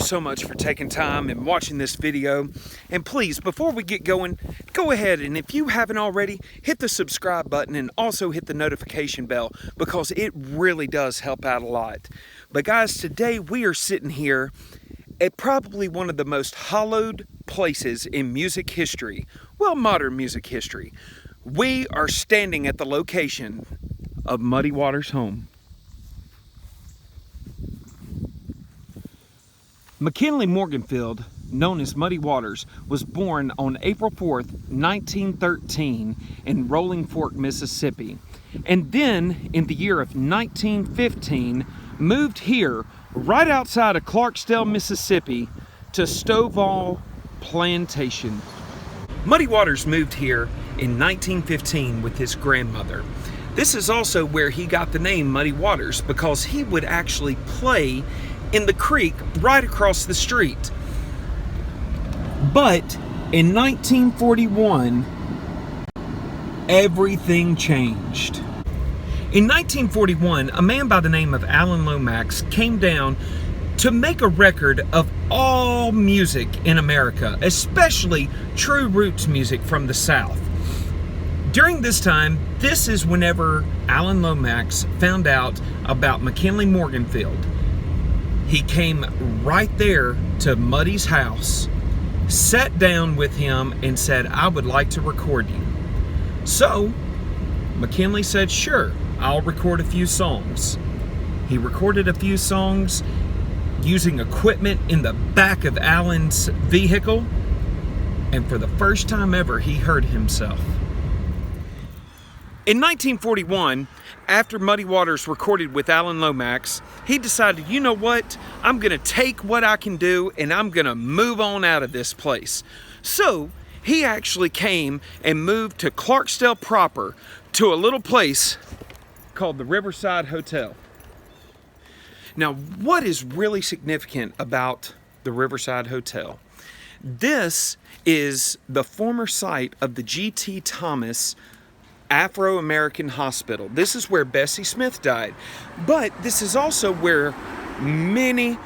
so much for taking time and watching this video. And please, before we get going, go ahead and if you haven't already, hit the subscribe button and also hit the notification bell because it really does help out a lot. But guys, today we are sitting here at probably one of the most hallowed places in music history. Well, modern music history. We are standing at the location of Muddy Waters' home. McKinley Morganfield, known as Muddy Waters, was born on April 4th, 1913 in Rolling Fork, Mississippi. And then, in the year of 1915, moved here, right outside of Clarksdale, Mississippi, to Stoval Plantation. Muddy Waters moved here in 1915 with his grandmother. This is also where he got the name Muddy Waters because he would actually play in the creek right across the street. But in 1941, everything changed. In 1941, a man by the name of Alan Lomax came down to make a record of all music in America, especially true roots music from the South. During this time, this is whenever Alan Lomax found out about McKinley Morganfield. He came right there to Muddy's house, sat down with him and said, "I would like to record you." So McKinley said, "Sure, I'll record a few songs." He recorded a few songs using equipment in the back of Alan's vehicle, and for the first time ever, he heard himself. In 1941, after Muddy Waters recorded with Alan Lomax, he decided, you know what, I'm going to take what I can do and I'm going to move on out of this place. So he actually came and moved to Clarksdale proper, to a little place called the Riverside Hotel. Now, what is really significant about the Riverside Hotel? This is the former site of the G.T. Thomas Afro-American Hospital. This is where Bessie Smith died. But this is also where many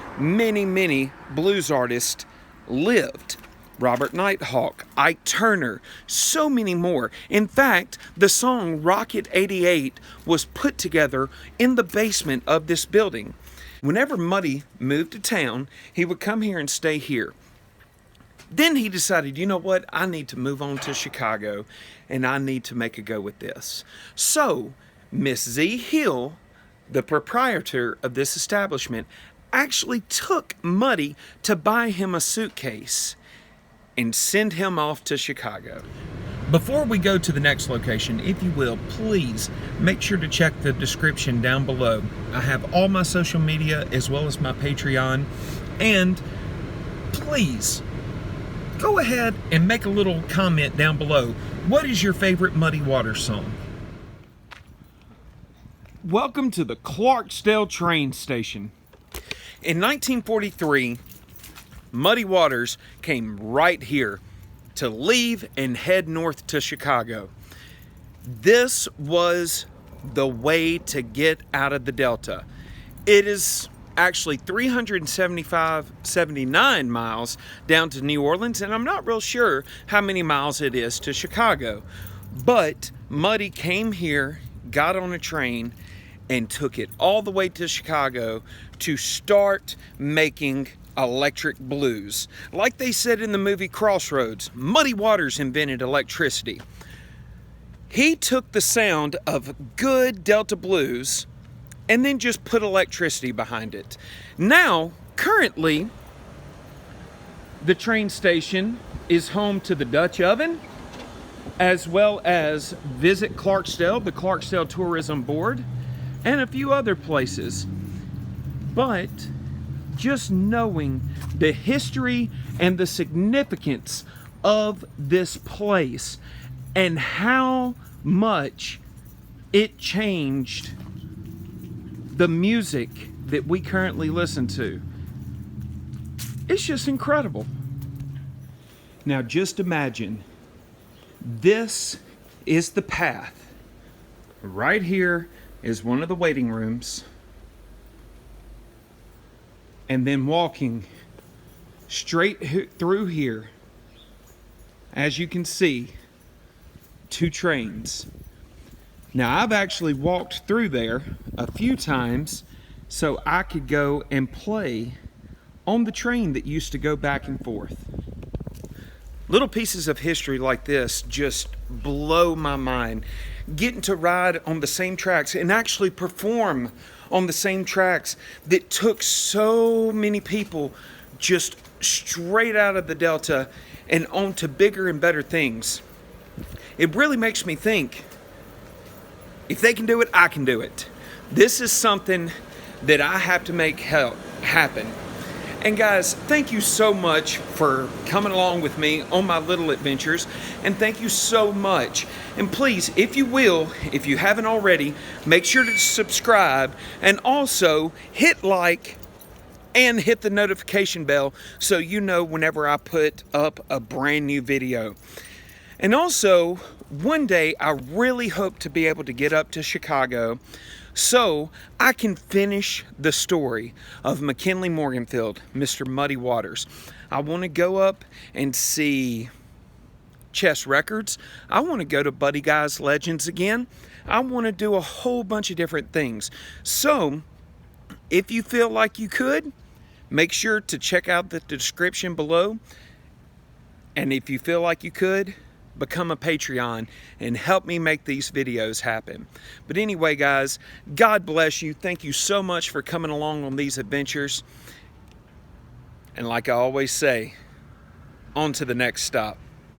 blues artists lived. Robert Nighthawk, Ike Turner, so many more. In fact, the song Rocket 88 was put together in the basement of this building. Whenever Muddy moved to town, he would come here and stay here. Then he decided, you know what, I need to move on to Chicago and I need to make a go with this. So, Miss Z Hill, the proprietor of this establishment, actually took Muddy to buy him a suitcase and send him off to Chicago. Before we go to the next location, if you will, please make sure to check the description down below. I have all my social media as well as my Patreon, and please go ahead and make a little comment down below. What is your favorite Muddy Waters song? Welcome to the Clarksdale Train Station. In 1943, Muddy Waters came right here to leave and head north to Chicago. This was the way to get out of the Delta. It is actually 79 miles down to New Orleans, and I'm not real sure how many miles it is to Chicago. But Muddy came here, got on a train, and took it all the way to Chicago to start making electric blues. Like they said in the movie Crossroads, Muddy Waters invented electricity. He took the sound of good Delta blues and then just put electricity behind it. Now, currently, the train station is home to the Dutch Oven, as well as Visit Clarksdale, the Clarksdale Tourism Board, and a few other places. But just knowing the history and the significance of this place and how much it changed the music that we currently listen to, it's just incredible. Now just imagine, this is the path. Right here is one of the waiting rooms. And then walking straight through here, as you can see, 2 trains. Now, I've actually walked through there a few times so I could go and play on the train that used to go back and forth. Little pieces of history like this just blow my mind. Getting to ride on the same tracks and actually perform on the same tracks that took so many people just straight out of the Delta and on to bigger and better things. It really makes me think, if they can do it, I can do it. This is something that I have to make happen. And guys, thank you so much for coming along with me on my little adventures. And thank you so much. And please, if you will, if you haven't already, make sure to subscribe and also hit like and hit the notification bell so you know whenever I put up a brand new video. And also, one day I really hope to be able to get up to Chicago so I can finish the story of McKinley Morganfield, Mr. Muddy Waters. I want to go up and see Chess Records. I want to go to Buddy Guy's Legends again. I want to do a whole bunch of different things. So, if you feel like you could, make sure to check out the description below. And if you feel like you could, become a Patreon and help me make these videos happen. But anyway, guys, God bless you. Thank you so much for coming along on these adventures. And like I always say, on to the next stop.